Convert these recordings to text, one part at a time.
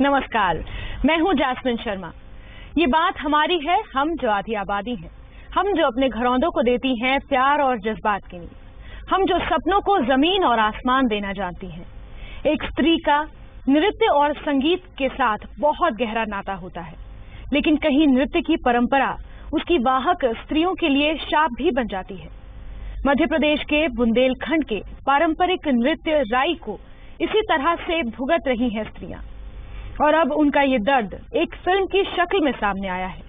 नमस्कार, मैं हूं जैस्मिन शर्मा। ये बात हमारी है, हम जो आधी आबादी हैं, हम जो अपने घरौंदों को देती हैं प्यार और जज्बात की नींव, हम जो सपनों को जमीन और आसमान देना जानती हैं। एक स्त्री का नृत्य और संगीत के साथ बहुत गहरा नाता होता है, लेकिन कहीं नृत्य की परंपरा उसकी वाहक स्त्रियों के लिए शाप भी बन जाती है। मध्य प्रदेश के बुंदेलखंड के पारंपरिक नृत्य राई को इसी तरह से भुगत रही हैं स्त्रियां, और अब उनका ये दर्द एक फिल्म की शक्ल में सामने आया है।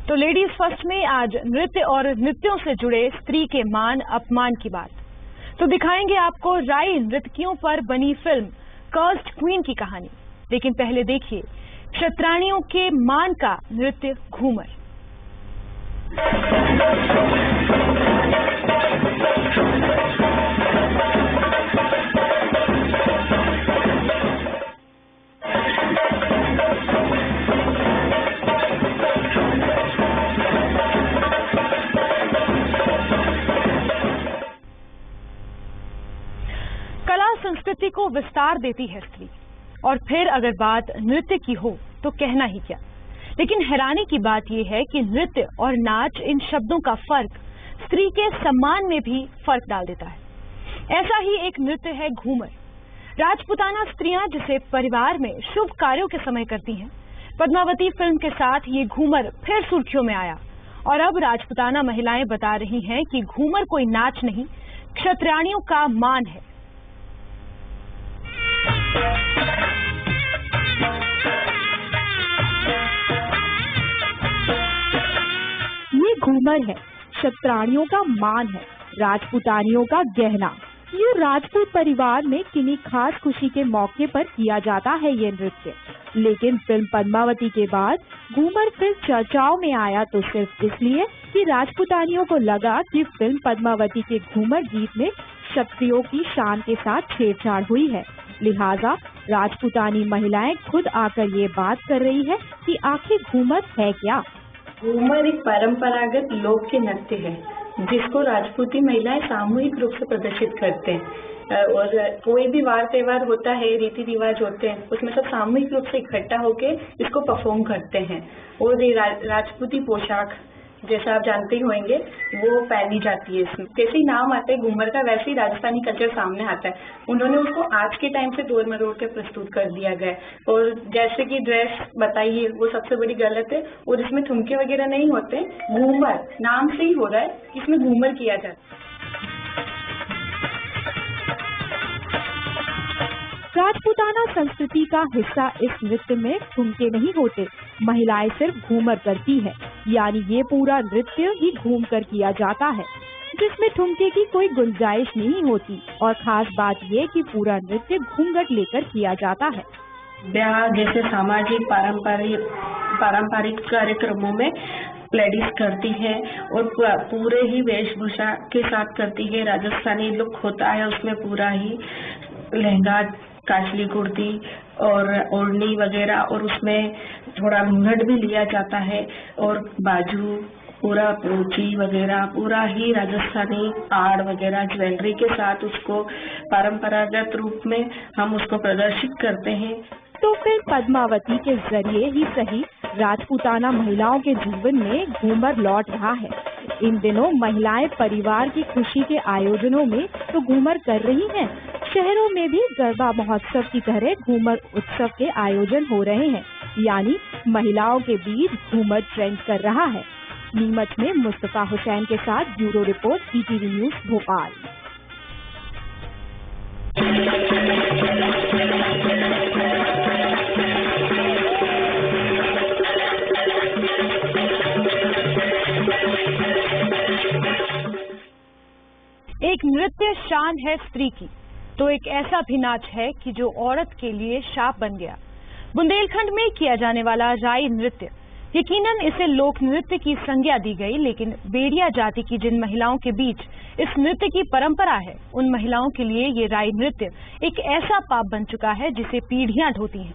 तो लेडीज फर्स्ट में आज नृत्य और नृत्यों से जुड़े स्त्री के मान अपमान की बात। तो दिखाएंगे आपको राई नृत्यकियों पर बनी फिल्म कर्स्ड क्वीन की कहानी। लेकिन पहले देखिए क्षत्राणियों के मान का नृत्य घूमर। संस्कृति को विस्तार देती है स्त्री, और फिर अगर बात नृत्य की हो तो कहना ही क्या। लेकिन हैरानी की बात यह है कि नृत्य और नाच, इन शब्दों का फर्क स्त्री के सम्मान में भी फर्क डाल देता है। ऐसा ही एक नृत्य है घूमर। राजपूताना स्त्रियां जिसे परिवार में शुभ कार्यों के समय करती हैं, पद्मावती फिल्म के साथ ये घूमर फिर सुर्खियों में आया। और अब राजपूताना महिलाएं बता रही हैं कि घूमर कोई नाच नहीं, क्षत्राणियों का मान है। ये घूमर है, क्षत्राणियों का मान है, राजपूतानियों का गहना। ये राजपूत परिवार में किन्हीं खास खुशी के मौके पर किया जाता है ये नृत्य। लेकिन फिल्म पद्मावती के बाद घूमर फिर चर्चाओं में आया तो सिर्फ इसलिए कि राजपूतानियों को लगा कि फिल्म पद्मावती के घूमर गीत में क्षत्रियों की शान के साथ छेड़छाड़ हुई है। लिहाजा राजपूतानी महिलाएं खुद आकर ये बात कर रही है कि आखिर घूमर है क्या। घूमर एक परंपरागत लोक के नृत्य है जिसको राजपूती महिलाएं सामूहिक रूप से प्रदर्शित करते हैं। और कोई भी वार त्योहार होता है, रीति रिवाज होते हैं, उसमें सब सामूहिक रूप से इकट्ठा होके इसको परफॉर्म करते हैं। और ये राजपूती पोशाक जैसा आप जानते ही होंगे वो पहनी जाती है। इसमें जैसे ही नाम आता है घूमर का, वैसे ही राजस्थानी कल्चर सामने आता है। उन्होंने उसको आज के टाइम से तोड़ मरोड़ के प्रस्तुत कर दिया गया है। और जैसे कि ड्रेस बताइए, वो सबसे बड़ी गलत है। और इसमें ठुमके वगैरह नहीं होते, घूमर नाम से ही हो रहा है, इसमें घूमर किया जाता है। राजपूताना संस्कृति का हिस्सा इस नृत्य में ठुमके नहीं होते, महिलाएं सिर्फ घूमर करती है। यानी ये पूरा नृत्य ही घूम कर किया जाता है, जिसमें ठुमके की कोई गुंजाइश नहीं होती। और खास बात ये कि पूरा नृत्य घूंघट लेकर किया जाता है। ब्याह जैसे सामाजिक पारंपरिक कार्यक्रमों में लेडीज करती है और पूरे ही वेशभूषा के साथ करती है। राजस्थानी लुक होता है उसमें, पूरा ही लहंगा, काचली कुर्ती और ओढ़नी वगैरह, और उसमें थोड़ा घूंघट भी लिया जाता है। और बाजू, पूरा पोची वगैरह, पूरा ही राजस्थानी आड़ वगैरह ज्वेलरी के साथ उसको परंपरागत रूप में हम उसको प्रदर्शित करते हैं। तो फिर पद्मावती के जरिए ही सही राजपूताना महिलाओं के जीवन में घूमर लौट रहा है। इन दिनों महिलाएं परिवार की खुशी के आयोजनों में तो घूमर कर रही हैं, शहरों में भी गरबा महोत्सव की तरह घूमर उत्सव के आयोजन हो रहे हैं। यानी महिलाओं के बीच घूमर ट्रेंड कर रहा है। नीमच में मुस्तफा हुसैन के साथ bureau report, ETV news Bhopal. एक नृत्य शान है स्त्री की, तो एक ऐसा भी नाच है कि जो औरत के लिए शाप बन गया। बुंदेलखंड में किया जाने वाला राई नृत्य, यकीनन इसे लोक नृत्य की संज्ञा दी गई, लेकिन बेड़िया जाति की जिन महिलाओं के बीच इस नृत्य की परंपरा है, उन महिलाओं के लिए ये राई नृत्य एक ऐसा पाप बन चुका है जिसे पीढ़ियां ढोती हैं।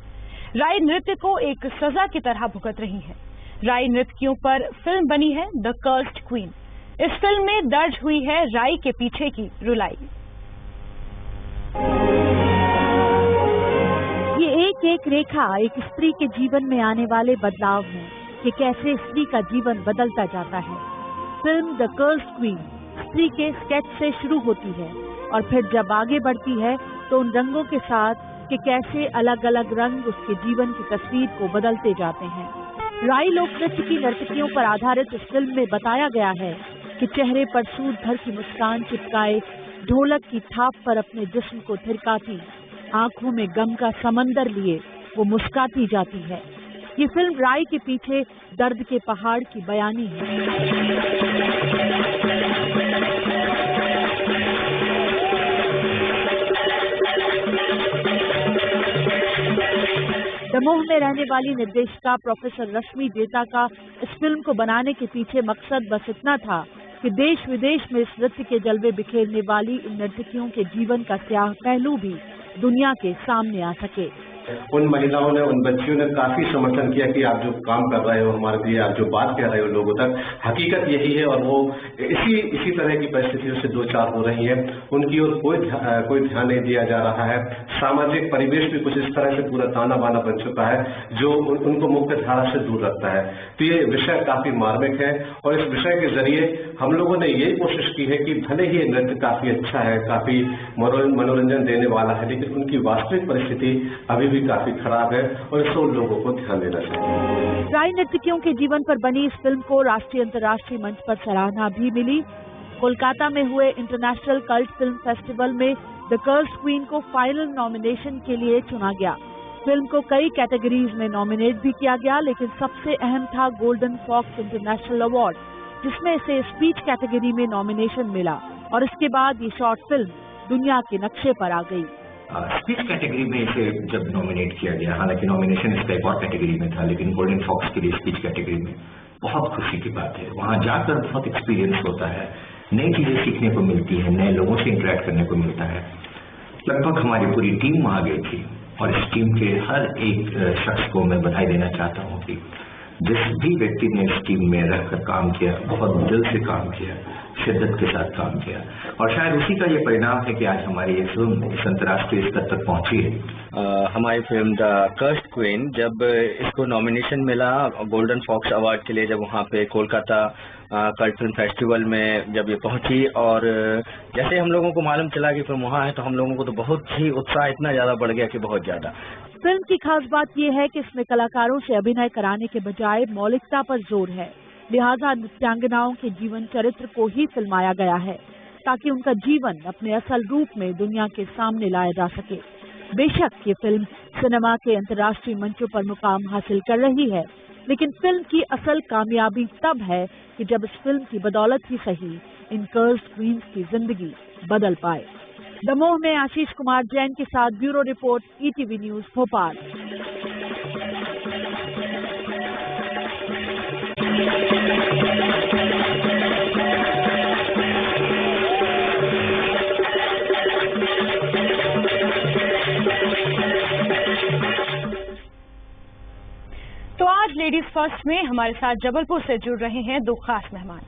राई नृत्य को एक सजा की तरह भुगत रही हैं। राई नृत्यकियों पर फिल्म बनी है द कर्स्ड क्वीन। इस फिल्म में दर्ज हुई है राई के पीछे की रुलाई। ये एक एक रेखा एक स्त्री के जीवन में आने वाले बदलाव में कि कैसे स्त्री का जीवन बदलता जाता है। फिल्म द कर्स्ड क्वीन स्त्री के स्केच से शुरू होती है और फिर जब आगे बढ़ती है तो उन रंगों के साथ कि कैसे अलग अलग रंग उसके जीवन की तस्वीर को बदलते जाते हैं। राई लोक नृत्य की नर्तकियों पर आधारित इस फिल्म में बताया गया है कि चेहरे पर सूट भर की मुस्कान चिपकाए ढोलक की थाप पर अपने जिस्म को थिरकाती, आंखों में गम का समंदर लिए वो मुस्काती जाती है। ये फिल्म राई के पीछे दर्द के पहाड़ की बयानी है। दमोह में रहने वाली निर्देशिका प्रोफेसर रश्मि जेता का इस फिल्म को बनाने के पीछे मकसद बस इतना था कि देश विदेश में इस नृत्य के जलवे बिखेरने वाली इन नर्तकियों के जीवन का स्याह पहलू भी दुनिया के सामने आ सके। उन महिलाओं ने, उन बच्चियों ने काफी समर्थन किया कि आप जो काम कर रहे हो हमारे लिए, आप जो बात कह रहे हो लोगों तक, हकीकत यही है। और वो इसी तरह की परिस्थितियों से दो चार हो रही है, उनकी ओर कोई ध्यान नहीं दिया जा रहा है। सामाजिक परिवेश भी कुछ इस तरह से पूरा ताना बाना बन चुका है जो उनको मुख्य धारा से दूर रखता है। तो ये विषय काफी मार्मिक है और इस विषय के जरिए हम लोगों ने यही कोशिश की है कि भले ही नृत्य काफी अच्छा है, काफी मनोरंजन देने वाला है, लेकिन उनकी वास्तविक परिस्थिति अभी काफी खराब है और इसको लोगों को ध्यान देना चाहिए। राई नर्तकियों के जीवन पर बनी इस फिल्म को राष्ट्रीय अंतर्राष्ट्रीय मंच पर सराहना भी मिली। कोलकाता में हुए इंटरनेशनल कल्ट फिल्म फेस्टिवल में द कर्स्ड क्वीन को फाइनल नॉमिनेशन के लिए चुना गया। फिल्म को कई कैटेगरीज में नॉमिनेट भी किया गया, लेकिन सबसे अहम था गोल्डन फॉक्स इंटरनेशनल अवार्ड, जिसमें इसे स्पीच कैटेगरी में नॉमिनेशन मिला और इसके बाद ये शॉर्ट फिल्म दुनिया के नक्शे पर आ गई। स्पीच कैटेगरी में इसे जब नॉमिनेट किया गया, हालांकि नॉमिनेशन इसका एक और कैटेगरी में था, लेकिन गोल्डन फॉक्स के लिए स्पीच कैटेगरी में बहुत खुशी की बात है। वहां जाकर बहुत एक्सपीरियंस होता है, नई चीजें सीखने को मिलती है, नए लोगों से इंटरेक्ट करने को मिलता है। लगभग हमारी पूरी टीम वहां गई थी और इस टीम के हर एक शख्स को मैं बधाई देना चाहता हूँ कि जिस भी व्यक्ति ने इस टीम में रहकर काम किया, बहुत दिल से काम किया, शिद्दत के साथ काम किया, और शायद उसी का ये परिणाम है कि आज हमारी ये फिल्म इस अंतर्राष्ट्रीय स्तर तक पहुंची है। हमारी फिल्म द कर्स्ड क्वीन जब इसको नॉमिनेशन मिला गोल्डन फॉक्स अवार्ड के लिए, जब वहाँ पे कोलकाता कल्ट फिल्म फेस्टिवल में जब ये पहुंची, और जैसे हम लोगों को मालूम चला कि फिल्म वहाँ है तो हम लोगों को तो बहुत ही उत्साह इतना ज्यादा बढ़ गया कि बहुत ज्यादा। फिल्म की खास बात यह है कि इसमें कलाकारों से अभिनय कराने के बजाय मौलिकता पर जोर है, लिहाजा नृत्यांगनाओं के जीवन चरित्र को ही फिल्माया गया है ताकि उनका जीवन अपने असल रूप में दुनिया के सामने लाया जा सके। बेशक ये फिल्म सिनेमा के अंतर्राष्ट्रीय मंचों पर मुकाम हासिल कर रही है, लेकिन फिल्म की असल कामयाबी तब है कि जब इस फिल्म की बदौलत ही सही इन कर्स्ड क्वींस की जिंदगी बदल पाए। दमोह में आशीष कुमार जैन के साथ bureau report, ETV news Bhopal. तो आज लेडीज फर्स्ट में हमारे साथ जबलपुर से जुड़ रहे हैं दो खास मेहमान।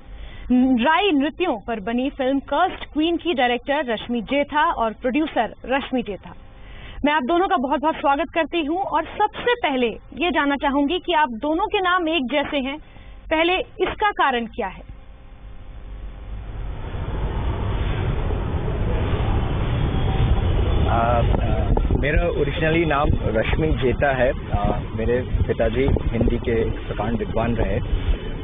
राई नृत्यों पर बनी फिल्म कर्स्ड क्वीन की डायरेक्टर रश्मि जेठा और प्रोड्यूसर रश्मि जेठा। मैं आप दोनों का बहुत बहुत स्वागत करती हूं और सबसे पहले ये जानना चाहूंगी कि आप दोनों के नाम एक जैसे हैं, पहले इसका कारण क्या है? मेरा ओरिजिनली नाम रश्मि जेठा है। मेरे पिताजी हिंदी के प्रकांड विद्वान रहे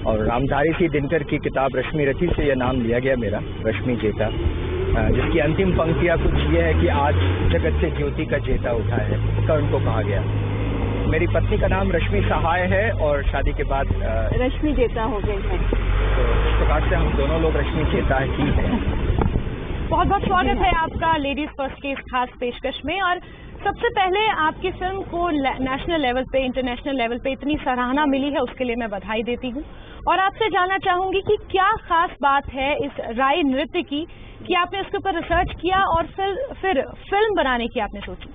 और रामधारी सिंह दिनकर की किताब रश्मि रथी से यह नाम लिया गया मेरा, रश्मि जेठा, जिसकी अंतिम पंक्तियां कुछ ये है कि आज जगत से ज्योति का जेठा उठा है, इसका उनको कहा गया। मेरी पत्नी का नाम रश्मि सहाय है और शादी के बाद रश्मि जेठा हो गई है, तो इस प्रकार से हम दोनों लोग रश्मि जेठा ही हैं। बहुत बहुत स्वागत है आपका लेडीज फर्स्ट के इस खास पेशकश में। और सबसे पहले आपकी फिल्म को नेशनल लेवल पे, इंटरनेशनल लेवल पे इतनी सराहना मिली है, उसके लिए मैं बधाई देती हूँ। और आपसे जानना चाहूंगी कि क्या खास बात है इस राई नृत्य की कि आपने उसके ऊपर रिसर्च किया और फिर फिल्म बनाने की आपने सोची?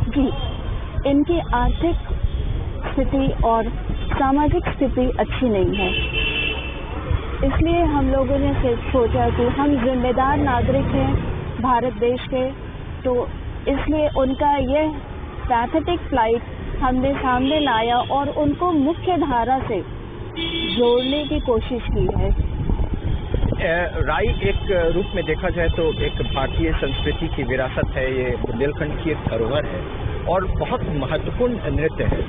जी, इनकी आर्थिक स्थिति और सामाजिक स्थिति अच्छी नहीं है। इसलिए हम लोगों ने सोचा कि हम जिम्मेदार नागरिक हैं भारत देश के, तो इसलिए उनका ये पैथेटिक फ्लाइट हमने सामने लाया और उनको मुख्य धारा से जोड़ने की कोशिश की है। राई एक रूप में देखा जाए तो एक भारतीय संस्कृति की विरासत है, ये बुंदेलखंड की एक धरोहर है और बहुत महत्वपूर्ण नृत्य है।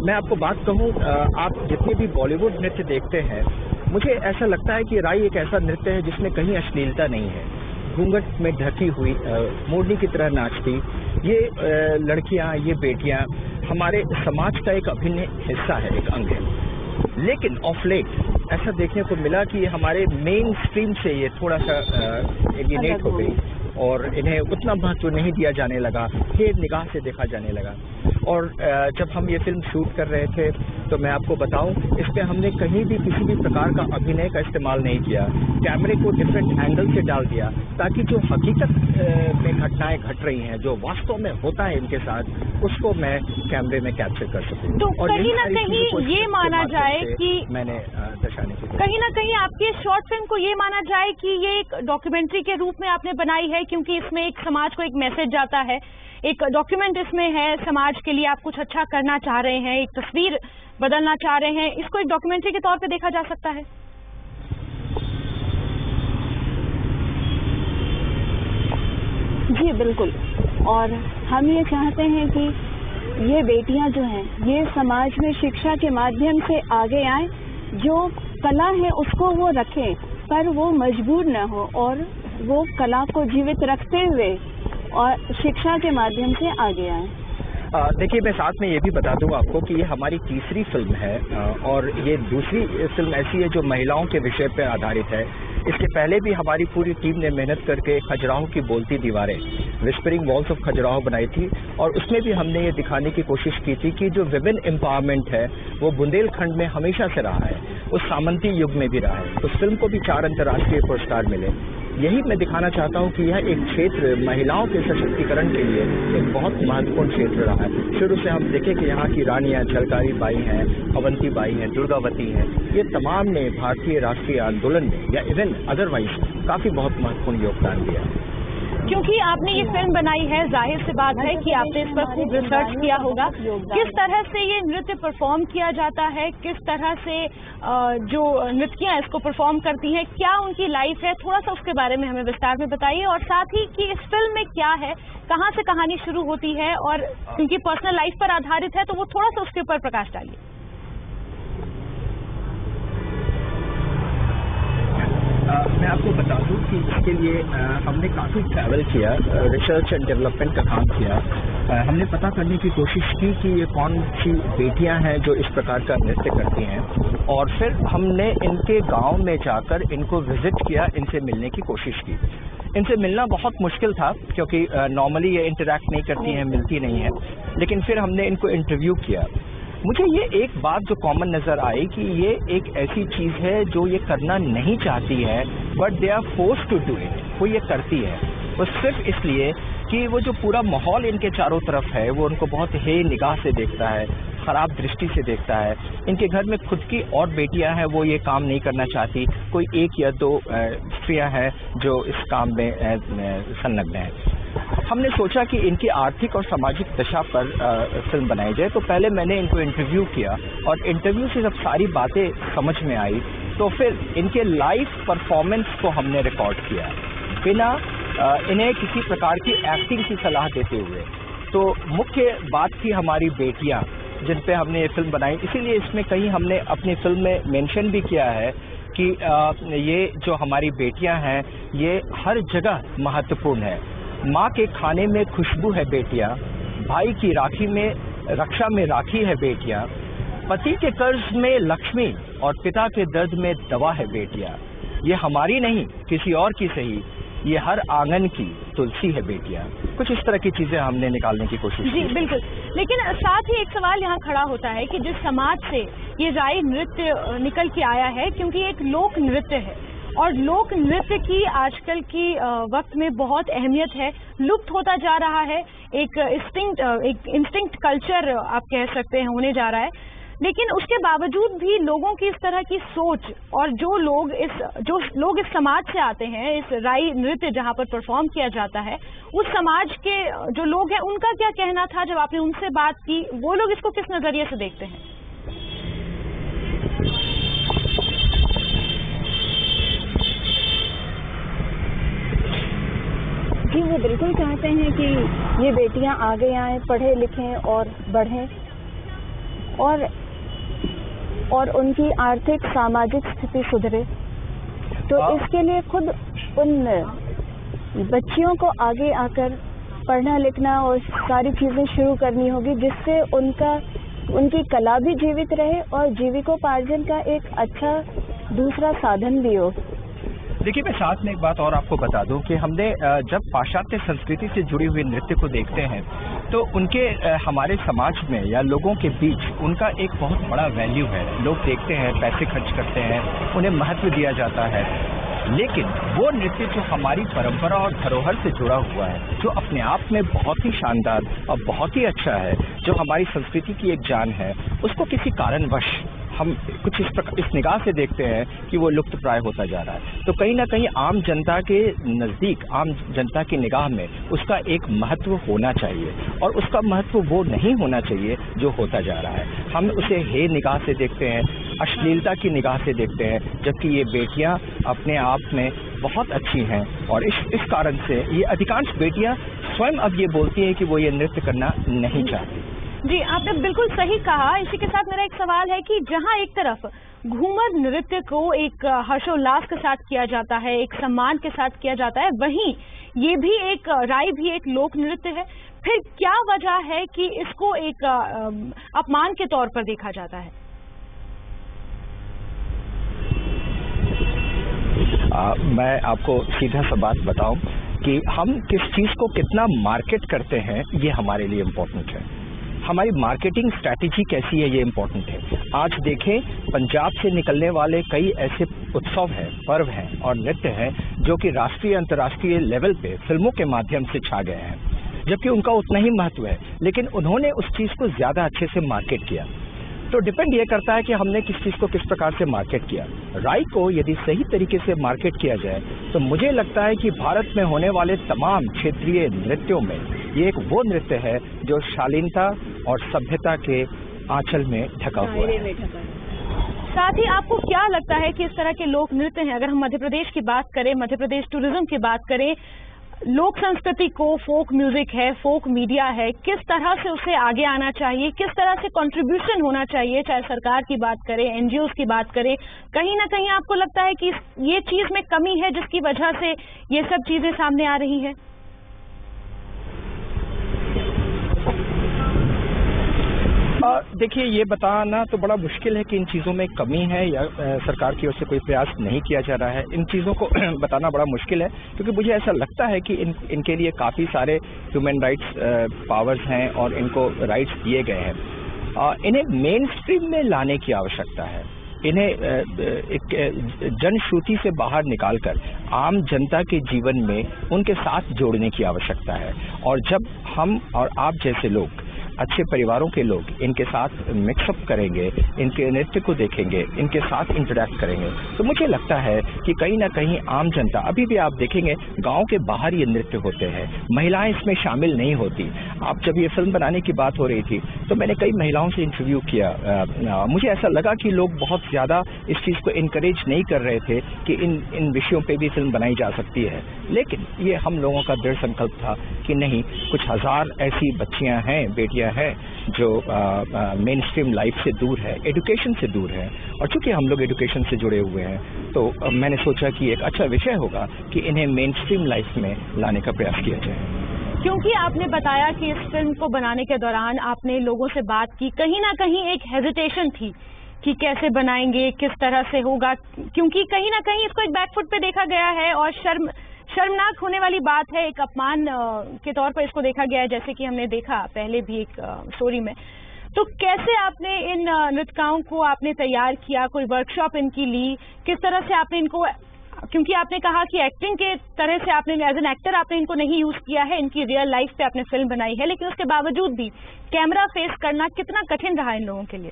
मैं आपको बात कहूँ, आप जितने भी बॉलीवुड नृत्य देखते हैं, मुझे ऐसा लगता है कि राई एक ऐसा नृत्य है जिसमें कहीं अश्लीलता नहीं है। घूंघट में ढकी हुई मोरनी की तरह नाचती ये लड़कियां, ये बेटियां हमारे समाज का एक अभिन्न हिस्सा है, एक अंग है। लेकिन ऑफ लेट ऐसा देखने को मिला कि हमारे मेन स्ट्रीम से ये थोड़ा सा एलिनेट हो गई और इन्हें उतना महत्व नहीं दिया जाने लगा, हेर निगाह से देखा जाने लगा। और जब हम ये फिल्म शूट कर रहे थे तो मैं आपको बताऊं, इसमें हमने कहीं भी किसी भी प्रकार का अभिनय का इस्तेमाल नहीं किया। कैमरे को डिफरेंट एंगल से डाल दिया ताकि जो हकीकत में घटनाएं घट रही हैं, जो वास्तव में होता है इनके साथ, उसको मैं कैमरे में कैप्चर कर सकूं। तो कहीं ना कहीं ये माना जाए कि मैंने दर्शाने की कहीं ना कहीं आपकी शॉर्ट फिल्म को ये माना जाए कि ये एक डॉक्यूमेंट्री के रूप में आपने बनाई है, क्योंकि इसमें एक समाज को एक मैसेज जाता है, एक डॉक्यूमेंट इसमें है, समाज के लिए आप कुछ अच्छा करना चाह रहे हैं, एक तस्वीर बदलना चाह रहे हैं, इसको एक डॉक्यूमेंट्री के तौर पे देखा जा सकता है। जी बिल्कुल, और हम ये चाहते हैं कि ये बेटियां जो हैं ये समाज में शिक्षा के माध्यम से आगे आएं, जो कला है उसको वो रखें पर वो मजबूर न हो और वो कला को जीवित रखते हुए और शिक्षा के माध्यम से आगे आए। देखिए, मैं साथ में ये भी बता दूं आपको कि ये हमारी तीसरी फिल्म है और ये दूसरी फिल्म ऐसी है जो महिलाओं के विषय पर आधारित है। इसके पहले भी हमारी पूरी टीम ने मेहनत करके खजुराहो की बोलती दीवारें, विस्परिंग वॉल्स ऑफ खजुराहो बनाई थी और उसमें भी हमने ये दिखाने की कोशिश की थी कि जो विमेन एम्पावरमेंट है वो बुंदेलखंड में हमेशा से रहा है, उस सामंती युग में भी रहा है। उस फिल्म को भी 4 अंतर्राष्ट्रीय पुरस्कार मिले। यही मैं दिखाना चाहता हूँ कि यह एक क्षेत्र महिलाओं के सशक्तिकरण के लिए एक बहुत महत्वपूर्ण क्षेत्र रहा है। शुरू से हम देखें कि यहाँ की रानियां झलकारी बाई हैं, अवंती बाई हैं, दुर्गावती हैं, ये तमाम ने भारतीय राष्ट्रीय आंदोलन में या इवन अदरवाइज काफी बहुत महत्वपूर्ण योगदान दिया। क्योंकि आपने ये फिल्म बनाई है, जाहिर सी बात है कि आपने इस पर खूब रिसर्च किया होगा। किस तरह से ये नृत्य परफॉर्म किया जाता है, किस तरह से जो नृत्यियां इसको परफॉर्म करती हैं, क्या उनकी लाइफ है, थोड़ा सा उसके बारे में हमें विस्तार में बताइए। और साथ ही कि इस फिल्म में क्या है, कहाँ से कहानी शुरू होती है और उनकी पर्सनल लाइफ पर आधारित है, तो वो थोड़ा सा उसके ऊपर प्रकाश डालिए। मैं आपको बता दूं कि इसके लिए हमने काफ़ी ट्रैवल किया, रिसर्च एंड डेवलपमेंट का काम किया। हमने पता करने की कोशिश की कि ये कौन सी बेटियां हैं जो इस प्रकार का नृत्य करती हैं और फिर हमने इनके गांव में जाकर इनको विजिट किया, इनसे मिलने की कोशिश की। इनसे मिलना बहुत मुश्किल था क्योंकि नॉर्मली ये इंटरैक्ट नहीं करती हैं, मिलती नहीं है, लेकिन फिर हमने इनको इंटरव्यू किया। मुझे ये एक बात जो कॉमन नज़र आई कि ये एक ऐसी चीज़ है जो ये करना नहीं चाहती है, but they are force to do it. वो ये करती है, वो सिर्फ इसलिए कि वो जो पूरा माहौल इनके चारों तरफ है वो उनको बहुत हे निगाह से देखता है, ख़राब दृष्टि से देखता है। इनके घर में खुद की और बेटियां हैं, वो ये काम नहीं करना चाहती। कोई 1 या 2 स्त्रियां हैं जो इस काम में संलग्न हैं। हमने सोचा कि इनकी आर्थिक और सामाजिक दशा पर फिल्म बनाई जाए, तो पहले मैंने इनको इंटरव्यू किया और इंटरव्यू से जब सारी बातें समझ में आई तो फिर इनके लाइव परफॉर्मेंस को हमने रिकॉर्ड किया बिना इन्हें किसी प्रकार की एक्टिंग की सलाह देते हुए। तो मुख्य बात थी हमारी बेटियां जिन पे हमने ये फिल्म बनाई, इसीलिए इसमें कहीं हमने अपनी फिल्म में मेंशन भी किया है कि ये जो हमारी बेटियां हैं ये हर जगह महत्वपूर्ण है। माँ के खाने में खुशबू है बेटियां, भाई की राखी में रक्षा में राखी है बेटियां, पति के कर्ज में लक्ष्मी और पिता के दर्द में दवा है बेटियां। ये हमारी नहीं किसी और की सही, ये हर आंगन की तुलसी है बेटियां। कुछ इस तरह की चीजें हमने निकालने की कोशिश की। जी बिल्कुल, लेकिन साथ ही एक सवाल यहाँ खड़ा होता है कि जिस समाज से ये राई नृत्य निकल के आया है, क्योंकि एक लोक नृत्य है और लोक नृत्य की आजकल की वक्त में बहुत अहमियत है, लुप्त होता जा रहा है। एक इंस्टिंक्ट कल्चर आप कह सकते हैं होने जा रहा है। लेकिन उसके बावजूद भी लोगों की इस तरह की सोच, और जो लोग इस समाज से आते हैं, इस राई नृत्य जहां पर परफॉर्म किया जाता है, उस समाज के जो लोग हैं उनका क्या कहना था जब आपने उनसे बात की? वो लोग इसको किस नजरिए से देखते हैं? जी, वो बिल्कुल चाहते हैं कि ये बेटियां आगे आएं, पढ़े लिखें और बढ़ें, और उनकी आर्थिक सामाजिक स्थिति सुधरे। तो इसके लिए खुद उन बच्चियों को आगे आकर पढ़ना लिखना और सारी चीजें शुरू करनी होगी, जिससे उनकी कला भी जीवित रहे और जीविकोपार्जन का एक अच्छा दूसरा साधन भी हो। देखिए, मैं साथ में एक बात और आपको बता दूं कि हमने जब पाश्चात्य संस्कृति से जुड़ी हुई नृत्य को देखते हैं तो उनके हमारे समाज में या लोगों के बीच उनका एक बहुत बड़ा वैल्यू है। लोग देखते हैं, पैसे खर्च करते हैं, उन्हें महत्व दिया जाता है। लेकिन वो नृत्य जो हमारी परंपरा और धरोहर से जुड़ा हुआ है, जो अपने आप में बहुत ही शानदार और बहुत ही अच्छा है, जो हमारी संस्कृति की एक जान है, उसको किसी कारणवश हम कुछ इस निगाह से देखते हैं कि वो लुप्त प्राय होता जा रहा है। तो कहीं ना कहीं आम जनता के नज़दीक, आम जनता की निगाह में उसका एक महत्व होना चाहिए, और उसका महत्व वो नहीं होना चाहिए जो होता जा रहा है। हम उसे हे निगाह से देखते हैं, अश्लीलता की निगाह से देखते हैं, जबकि ये बेटियां अपने आप में बहुत अच्छी हैं। और इस कारण से ये अधिकांश बेटियां स्वयं अब ये बोलती हैं कि वो ये नृत्य करना नहीं चाहती। जी, आपने बिल्कुल सही कहा। इसी के साथ मेरा एक सवाल है कि जहां एक तरफ घूमर नृत्य को एक हर्षोल्लास के साथ किया जाता है, एक सम्मान के साथ किया जाता है, वहीं ये भी राई भी एक लोक नृत्य है, फिर क्या वजह है कि इसको एक अपमान के तौर पर देखा जाता है? मैं आपको सीधा सा बात बताऊं कि हम किस चीज को कितना मार्केट करते हैं, ये हमारे लिए इम्पोर्टेंट है। हमारी मार्केटिंग स्ट्रैटेजी कैसी है, ये इम्पोर्टेंट है। आज देखें, पंजाब से निकलने वाले कई ऐसे उत्सव हैं, पर्व हैं और नृत्य हैं जो कि राष्ट्रीय अंतर्राष्ट्रीय लेवल पे फिल्मों के माध्यम से छा गए हैं, जबकि उनका उतना ही महत्व है, लेकिन उन्होंने उस चीज को ज्यादा अच्छे से मार्केट किया। तो डिपेंड ये करता है कि हमने किस चीज को किस प्रकार से मार्केट किया। राई को यदि सही तरीके से मार्केट किया जाए तो मुझे लगता है कि भारत में होने वाले तमाम क्षेत्रीय नृत्यों में ये एक वो नृत्य है जो शालीनता और सभ्यता के आंचल में ढका हुआ है। साथ ही आपको क्या लगता है कि इस तरह के लोक नृत्य हैं, अगर हम मध्य प्रदेश की बात करें, मध्य प्रदेश टूरिज्म की बात करें, लोक संस्कृति को, फोक म्यूजिक है, फोक मीडिया है, किस तरह से उसे आगे आना चाहिए, किस तरह से कंट्रीब्यूशन होना चाहिए, चाहे सरकार की बात करें, एनजीओज की बात करें, कहीं ना कहीं आपको लगता है कि ये चीज में कमी है जिसकी वजह से ये सब चीजें सामने आ रही है? देखिए, ये बताना तो बड़ा मुश्किल है कि इन चीज़ों में कमी है या सरकार की ओर से कोई प्रयास नहीं किया जा रहा है। इन चीज़ों को बताना बड़ा मुश्किल है, क्योंकि मुझे ऐसा लगता है कि इनके लिए काफ़ी सारे ह्यूमन राइट्स पावर्स हैं और इनको राइट्स दिए गए हैं। इन्हें मेन स्ट्रीम में लाने की आवश्यकता है। इन्हें एक जनश्रुति से बाहर निकालकर आम जनता के जीवन में उनके साथ जोड़ने की आवश्यकता है। और जब हम और आप जैसे लोग, अच्छे परिवारों के लोग इनके साथ मिक्सअप करेंगे, इनके नृत्य को देखेंगे, इनके साथ इंटरेक्ट करेंगे, तो मुझे लगता है कि कहीं ना कहीं आम जनता, अभी भी आप देखेंगे गांव के बाहर ये नृत्य होते हैं, महिलाएं इसमें शामिल नहीं होती। आप जब ये फिल्म बनाने की बात हो रही थी तो मैंने कई महिलाओं से इंटरव्यू किया। मुझे ऐसा लगा कि लोग बहुत ज़्यादा इस चीज़ को इनकरेज नहीं कर रहे थे कि इन विषयों पर भी फिल्म बनाई जा सकती है, लेकिन ये हम लोगों का दृढ़ संकल्प था कि नहीं, कुछ हजार ऐसी बच्चियां हैं, बेटियां है जो मेन स्ट्रीम लाइफ से दूर है, एजुकेशन से दूर है। और चूंकि हम लोग एजुकेशन से जुड़े हुए हैं तो मैंने सोचा कि एक अच्छा विषय होगा कि इन्हें मेन स्ट्रीम लाइफ में लाने का प्रयास किया जाए। क्योंकि आपने बताया कि इस फिल्म को बनाने के दौरान आपने लोगों से बात की, कहीं ना कहीं एक हेजिटेशन थी कि कैसे बनाएंगे, किस तरह से होगा, क्योंकि कहीं ना कहीं इसको एक बैकफुट पे देखा गया है और शर्मनाक होने वाली बात है, एक अपमान के तौर पर इसको देखा गया है, जैसे कि हमने देखा पहले भी एक स्टोरी में। तो कैसे आपने इन नृत्यकाओं को आपने तैयार किया, कोई वर्कशॉप इनकी ली, किस तरह से आपने इनको, क्योंकि आपने कहा कि एक्टिंग के तरह से आपने एज एन एक्टर आपने इनको नहीं यूज किया है, इनकी रियल लाइफ पे आपने फिल्म बनाई है, लेकिन उसके बावजूद भी कैमरा फेस करना कितना कठिन रहा इन लोगों के लिए?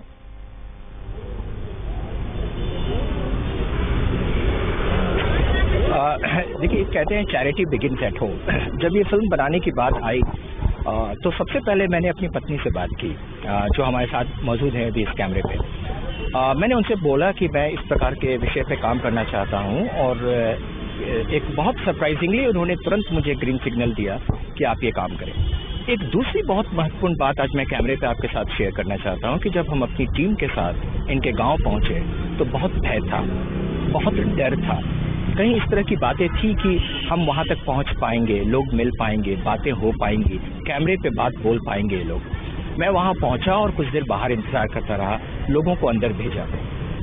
देखिए, कहते हैं चैरिटी बिगिन्स एट होम। जब ये फिल्म बनाने की बात आई तो सबसे पहले मैंने अपनी पत्नी से बात की, जो हमारे साथ मौजूद है अभी इस कैमरे पे। मैंने उनसे बोला कि मैं इस प्रकार के विषय पे काम करना चाहता हूँ, और एक बहुत सरप्राइजिंगली उन्होंने तुरंत मुझे ग्रीन सिग्नल दिया कि आप ये काम करें। एक दूसरी बहुत महत्वपूर्ण बात आज मैं कैमरे पे आपके साथ शेयर करना चाहता हूँ कि जब हम अपनी टीम के साथ इनके गांव पहुंचे तो बहुत भय था, बहुत डर था। कहीं इस तरह की बातें थी कि हम वहां तक पहुंच पाएंगे, लोग मिल पाएंगे, बातें हो पाएंगी, कैमरे पे बात बोल पाएंगे लोग। मैं वहां पहुंचा और कुछ देर बाहर इंतजार करता रहा, लोगों को अंदर भेजा।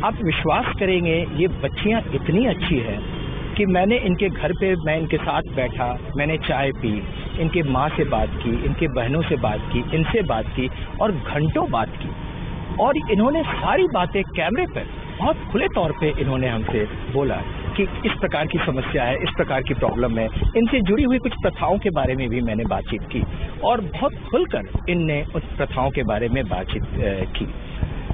आप विश्वास करेंगे, ये बच्चियां इतनी अच्छी है कि मैंने इनके घर पे मैं इनके साथ बैठा, मैंने चाय पी, इनके माँ से बात की, इनके बहनों से बात की, इनसे बात की और घंटों बात की। और इन्होंने सारी बातें कैमरे पर बहुत खुले तौर पे इन्होंने हमसे बोला कि इस प्रकार की समस्या है, इस प्रकार की प्रॉब्लम है। इनसे जुड़ी हुई कुछ प्रथाओं के बारे में भी मैंने बातचीत की और बहुत खुलकर इनने उस प्रथाओं के बारे में बातचीत की।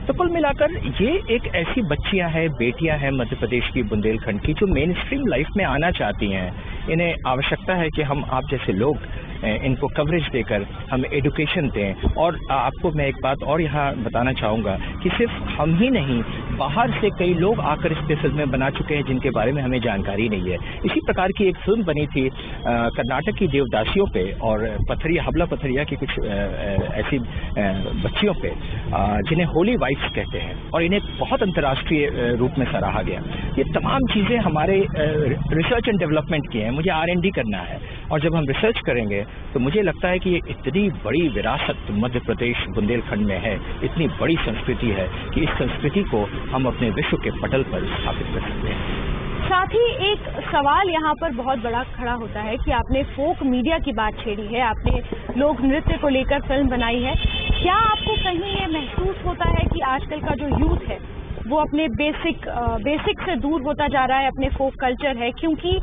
तो कुल मिलाकर ये एक ऐसी बच्चियां हैं, बेटियां हैं मध्य प्रदेश की, बुंदेलखंड की, जो मेन स्ट्रीम लाइफ में आना चाहती हैं। इन्हें आवश्यकता है कि हम आप जैसे लोग इनको कवरेज देकर हम एडुकेशन दें। और आपको मैं एक बात और यहाँ बताना चाहूँगा कि सिर्फ हम ही नहीं, बाहर से कई लोग आकर इस पे फिल्में बना चुके हैं जिनके बारे में हमें जानकारी नहीं है। इसी प्रकार की एक फिल्म बनी थी कर्नाटक की देवदासियों पे और पथरिया, हबला पथरिया की कुछ ऐसी बच्चियों पे जिन्हें होली वाइफ्स कहते हैं, और इन्हें बहुत अंतर्राष्ट्रीय रूप में सराहा गया। ये तमाम चीज़ें हमारे रिसर्च एंड डेवलपमेंट की हैं। मुझे R&D करना है, और जब हम रिसर्च करेंगे तो मुझे लगता है कि ये इतनी बड़ी विरासत मध्य प्रदेश बुंदेलखंड में है, इतनी बड़ी संस्कृति है कि इस संस्कृति को हम अपने विश्व के पटल पर स्थापित कर सकते हैं। साथ ही एक सवाल यहाँ पर बहुत बड़ा खड़ा होता है कि आपने फोक मीडिया की बात छेड़ी है, आपने लोक नृत्य को लेकर फिल्म बनाई है। क्या आपको कहीं ये महसूस होता है कि आजकल का जो यूथ है वो अपने बेसिक से दूर होता जा रहा है, अपने फोक कल्चर है? क्योंकि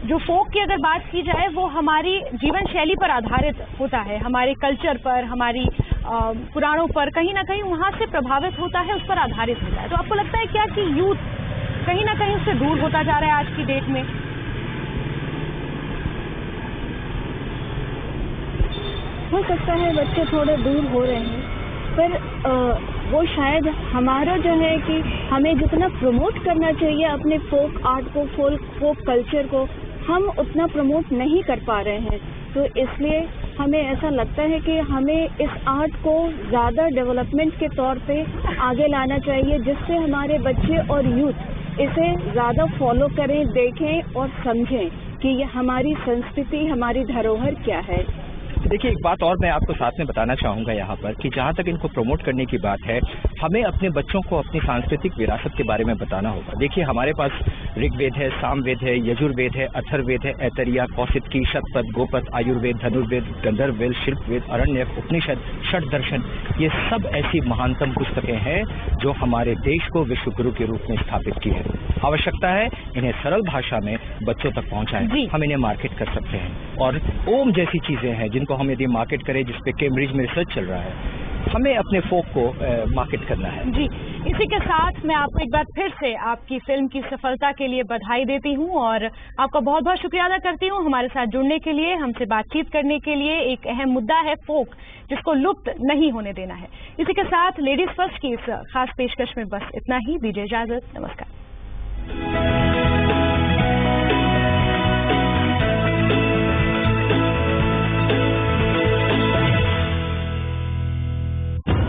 जो फोक की अगर बात की जाए वो हमारी जीवन शैली पर आधारित होता है, हमारे कल्चर पर, हमारी पुराणों पर, कहीं ना कहीं वहाँ से प्रभावित होता है, उस पर आधारित होता है। तो आपको लगता है क्या कि यूथ कहीं ना कहीं उससे दूर होता जा रहा है आज की डेट में? हो सकता है बच्चे थोड़े दूर हो रहे हैं, पर वो शायद हमारा जो है कि हमें जितना प्रमोट करना चाहिए अपने फोक आर्ट को, फोक कल्चर को, हम उतना प्रमोट नहीं कर पा रहे हैं। तो इसलिए हमें ऐसा लगता है कि हमें इस आर्ट को ज़्यादा डेवलपमेंट के तौर पे आगे लाना चाहिए, जिससे हमारे बच्चे और यूथ इसे ज़्यादा फॉलो करें, देखें और समझें कि ये हमारी संस्कृति, हमारी धरोहर क्या है। देखिए, एक बात और मैं आपको साथ में बताना चाहूँगा यहाँ पर कि जहाँ तक इनको प्रमोट करने की बात है, हमें अपने बच्चों को अपनी सांस्कृतिक विरासत के बारे में बताना होगा। देखिए, हमारे पास ऋग्वेद है, सामवेद है, यजुर्वेद है, अथर्ववेद है, ऐतरिया, कौशिकी, शतपथ, गोपथ, आयुर्वेद, धनुर्वेद, गंधर्ववेद, शिल्पवेद, अरण्यक, उपनिषद, षट दर्शन, ये सब ऐसी महानतम पुस्तकें हैं जो हमारे देश को विश्व गुरु के रूप में स्थापित की है। आवश्यकता है इन्हें सरल भाषा में बच्चों तक पहुँचाएं। हम इन्हें मार्केट कर सकते हैं, और ओम जैसी चीज़ें हैं जिनको हम यदि मार्केट करें, जिसपे कैम्ब्रिज में रिसर्च चल रहा है, हमें अपने फोक को मार्केट करना है। जी, इसी के साथ मैं आपको एक बार फिर से आपकी फिल्म की सफलता के लिए बधाई देती हूं और आपका बहुत बहुत शुक्रिया अदा करती हूं हमारे साथ जुड़ने के लिए, हमसे बातचीत करने के लिए। एक अहम मुद्दा है फोक, जिसको लुप्त नहीं होने देना है। इसी के साथ लेडीज फर्स्ट की इस खास पेशकश में बस इतना ही। दीजिए इजाजत, नमस्कार।